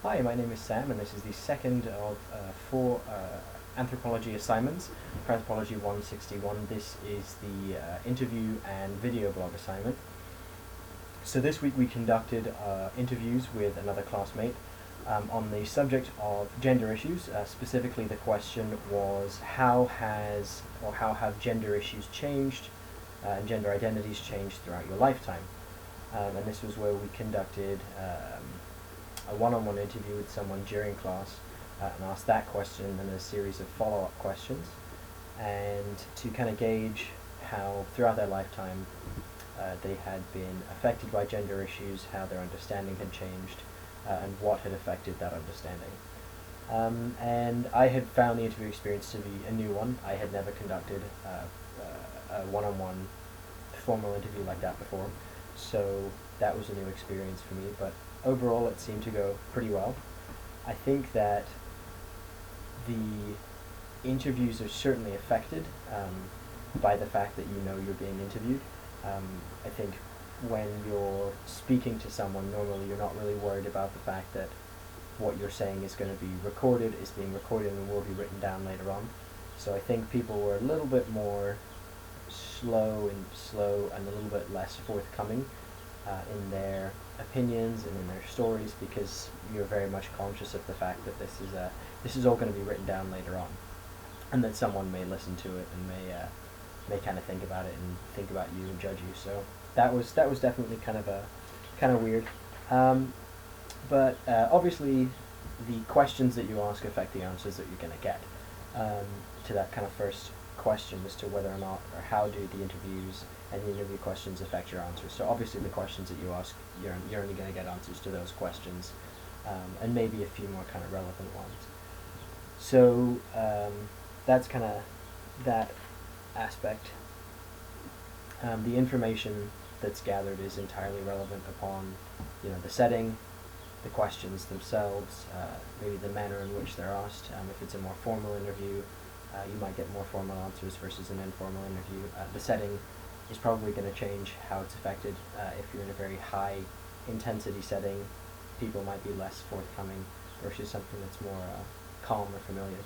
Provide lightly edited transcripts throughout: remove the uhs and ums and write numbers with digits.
Hi, my name is Sam, and this is the second of four anthropology assignments, for Anthropology 161. This is the interview and video blog assignment. So this week we conducted interviews with another classmate on the subject of gender issues. Specifically, the question was how have gender issues changed and gender identities changed throughout your lifetime? And this was where we conducted a one-on-one interview with someone during class and asked that question and a series of follow-up questions, and to kind of gauge how throughout their lifetime they had been affected by gender issues, how their understanding had changed, and what had affected that understanding. And I had found the interview experience to be a new one. I had never conducted a one-on-one formal interview like that before, so that was a new experience for me, but overall it seemed to go pretty well. I think that the interviews are certainly affected by the fact that you know you're being interviewed. I think when you're speaking to someone, normally you're not really worried about the fact that what you're saying is going to be recorded, is being recorded and will be written down later on. So I think people were a little bit more slow and a little bit less forthcoming in their opinions and in their stories, because you're very much conscious of the fact that this is all going to be written down later on, and that someone may listen to it and may kind of think about it and think about you and judge you. So that was definitely kind of weird. But obviously, the questions that you ask affect the answers that you're going to get. To that kind of first question as to whether or not, or how do the interviews and the interview questions affect your answers. So obviously the questions that you ask, you're only going to get answers to those questions, and maybe a few more kind of relevant ones. So that's kind of that aspect. The information that's gathered is entirely relevant upon, the setting, the questions themselves, maybe the manner in which they're asked. If it's a more formal interview, you might get more formal answers versus an informal interview. The setting is probably going to change how it's affected. If you're in a very high intensity setting, people might be less forthcoming versus something that's more calm or familiar.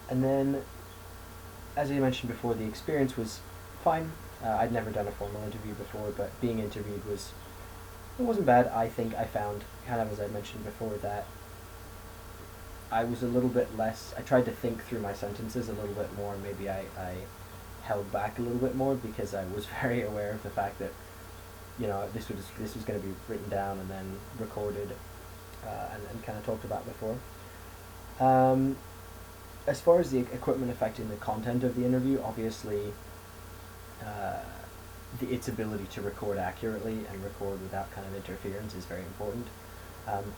And then, as I mentioned before, the experience was fine. I'd never done a formal interview before, but being interviewed it wasn't bad. I think I found, kind of as I mentioned before, that I was a little bit less, I tried to think through my sentences a little bit more. Maybe I held back a little bit more because I was very aware of the fact that, this was going to be written down and then recorded and kind of talked about before. As far as the equipment affecting the content of the interview, obviously its ability to record accurately and record without kind of interference is very important.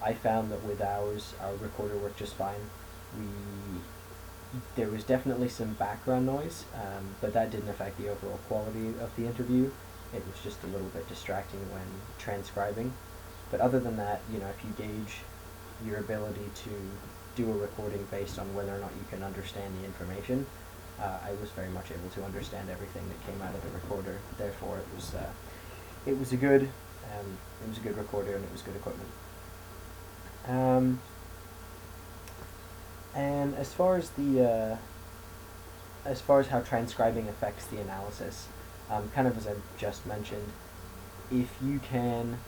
I found that with ours, our recorder worked just fine. There was definitely some background noise, but that didn't affect the overall quality of the interview. It was just a little bit distracting when transcribing. But other than that, if you gauge your ability to do a recording based on whether or not you can understand the information, I was very much able to understand everything that came out of the recorder. Therefore, it was a good recorder, and it was good equipment. And as far as how transcribing affects the analysis, kind of as I just mentioned, if you can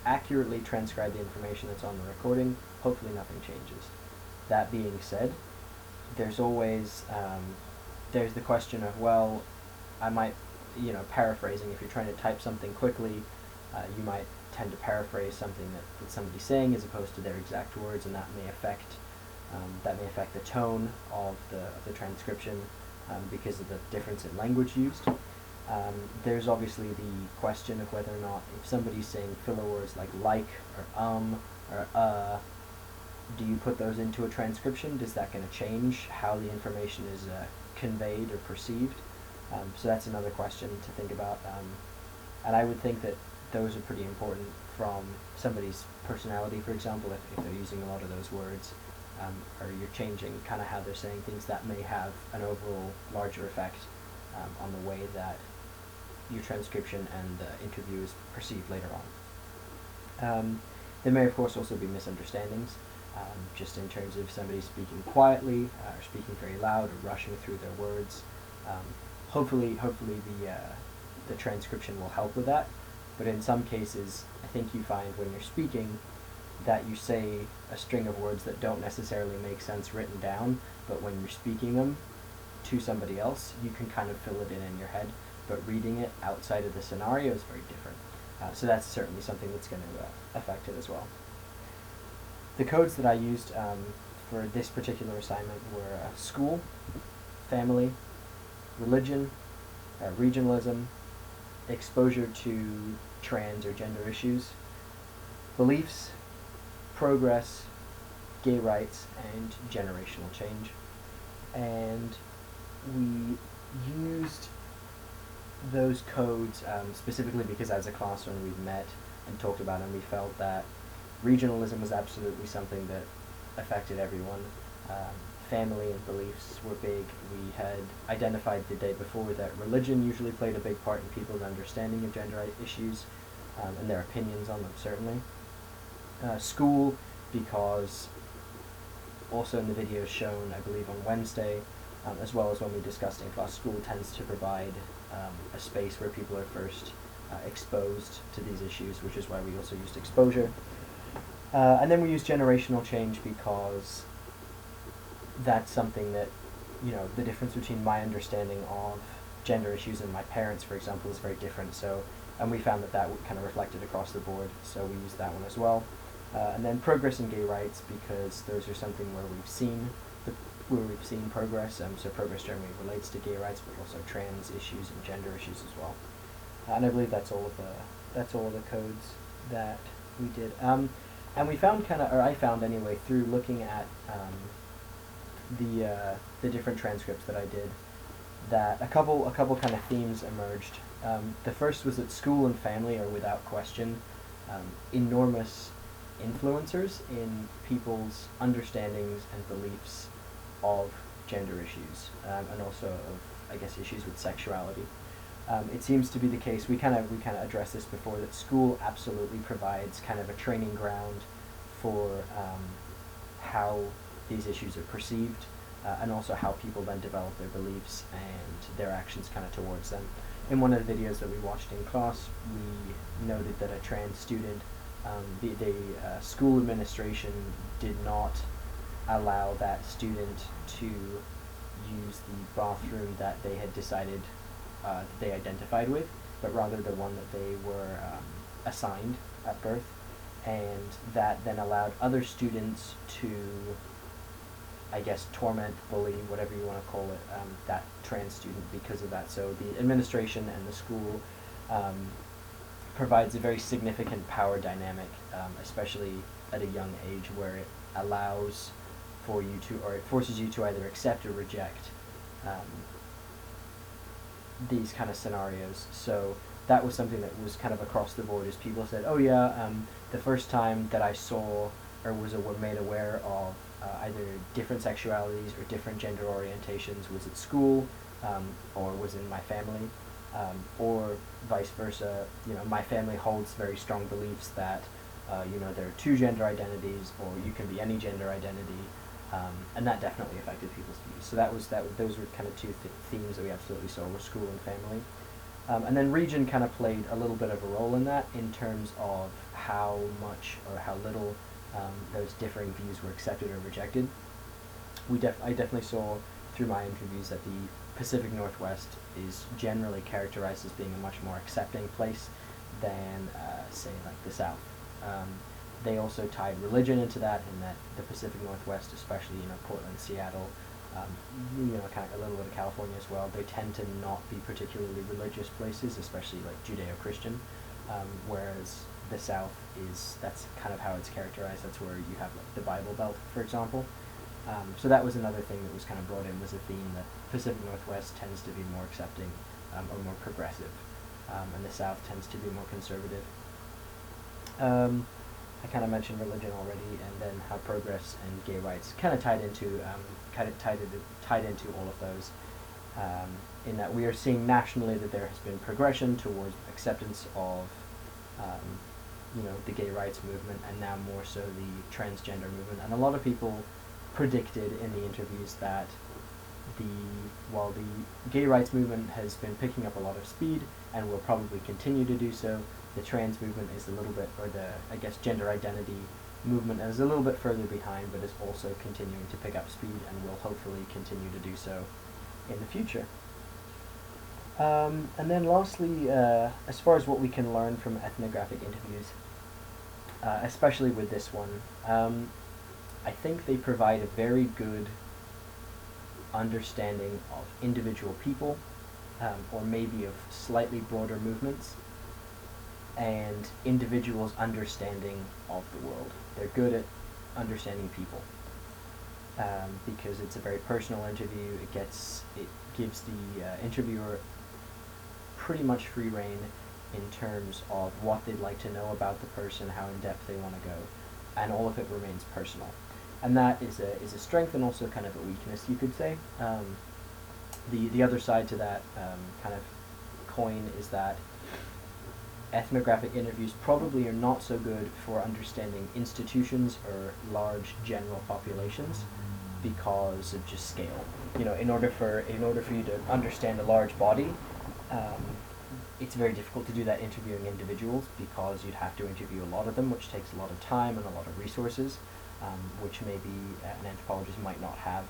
accurately transcribe the information that's on the recording, hopefully nothing changes. That being said, there's always there's the question of, well, I might, paraphrasing. If you're trying to type something quickly, you might tend to paraphrase something that somebody's saying as opposed to their exact words, and that may affect the tone of the transcription because of the difference in language used. There's obviously the question of whether or not, if somebody's saying filler words like or do you put those into a transcription? Is that going to change how the information is conveyed or perceived? So that's another question to think about. And I would think that those are pretty important from somebody's personality, for example. If they're using a lot of those words, or you're changing kind of how they're saying things, that may have an overall larger effect on the way that your transcription and the interview is perceived later on. There may, of course, also be misunderstandings, just in terms of somebody speaking quietly or speaking very loud or rushing through their words. Hopefully, the transcription will help with that. But in some cases, I think you find when you're speaking that you say a string of words that don't necessarily make sense written down, but when you're speaking them to somebody else, you can kind of fill it in your head. But reading it outside of the scenario is very different. So that's certainly something that's going to affect it as well. The codes that I used for this particular assignment were school, family, religion, regionalism, exposure to trans or gender issues, beliefs, progress, gay rights, and generational change. And we used those codes specifically because as a class when we met and talked about them, we felt that regionalism was absolutely something that affected everyone. Family and beliefs were big. We had identified the day before that religion usually played a big part in people's understanding of gender issues and their opinions on them, certainly. School, because also in the videos shown, I believe, on Wednesday, as well as when we discussed in class, school tends to provide a space where people are first exposed to these issues, which is why we also used exposure. And then we used generational change because that's something that, the difference between my understanding of gender issues and my parents, for example, is very different. So, and we found that kind of reflected across the board, so we used that one as well. And then progress in gay rights, because those are something where we've seen progress. So progress generally relates to gay rights, but also trans issues and gender issues as well. And I believe that's all of the codes that we did. And we found I found anyway, through looking at the different transcripts that I did, that a couple kind of themes emerged. The first was that school and family are without question enormous influencers in people's understandings and beliefs of gender issues, and also of, I guess, issues with sexuality. It seems to be the case, we kind of addressed this before, that school absolutely provides kind of a training ground for how these issues are perceived, and also how people then develop their beliefs and their actions kind of towards them. In one of the videos that we watched in class, we noted that a trans student, the school administration did not allow that student to use the bathroom that they had decided that they identified with, but rather the one that they were assigned at birth, and that then allowed other students to, I guess, torment, bully, whatever you want to call it, that trans student because of that. So the administration and the school provides a very significant power dynamic, especially at a young age, where it allows for you to, or it forces you to either accept or reject these kind of scenarios. So that was something that was kind of across the board, as people said, oh yeah, the first time that I saw or was made aware of either different sexualities or different gender orientations was at school, or was in my family, or vice versa. My family holds very strong beliefs that there are two gender identities, or you can be any gender identity, and that definitely affected people's views. So those were kind of two themes that we absolutely saw, were school and family. And then region kind of played a little bit of a role in that, in terms of how much or how little those differing views were accepted or rejected. I definitely saw through my interviews that the Pacific Northwest is generally characterized as being a much more accepting place than, say, like the South. They also tied religion into that, in that the Pacific Northwest, especially Portland, Seattle, kind of a little bit of California as well, they tend to not be particularly religious places, especially like Judeo-Christian, whereas the South that's kind of how it's characterized. That's where you have like the Bible Belt, for example. So that was another thing that was kind of brought in, was a theme that Pacific Northwest tends to be more accepting or more progressive, and the South tends to be more conservative. I kind of mentioned religion already, and then how progress and gay rights kind of tied into all of those. In that we are seeing nationally that there has been progression towards acceptance of the gay rights movement, and now more so the transgender movement. And a lot of people predicted in the interviews that while the gay rights movement has been picking up a lot of speed and will probably continue to do so, the trans movement is a little bit, or the, I guess, gender identity movement is a little bit further behind, but is also continuing to pick up speed and will hopefully continue to do so in the future. And then lastly, as far as what we can learn from ethnographic interviews, especially with this one, I think they provide a very good understanding of individual people, or maybe of slightly broader movements, and individuals' understanding of the world. They're good at understanding people, because it's a very personal interview. It gives the interviewer pretty much free rein in terms of what they'd like to know about the person, how in depth they want to go, and all of it remains personal. And that is a strength and also kind of a weakness, you could say. The other side to that kind of coin is that ethnographic interviews probably are not so good for understanding institutions or large general populations because of just scale. In order for you to understand a large body, it's very difficult to do that interviewing individuals, because you'd have to interview a lot of them, which takes a lot of time and a lot of resources, which maybe an anthropologist might not have,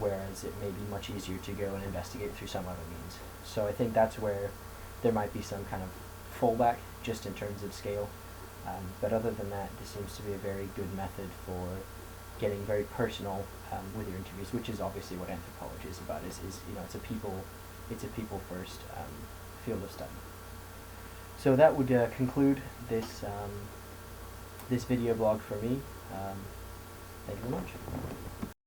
whereas it may be much easier to go and investigate through some other means. So I think that's where there might be some kind of fallback, just in terms of scale. But other than that, this seems to be a very good method for getting very personal with your interviews, which is obviously what anthropology is about. Is it's a people first field of study. So that would conclude this this video blog for me. Thank you very much.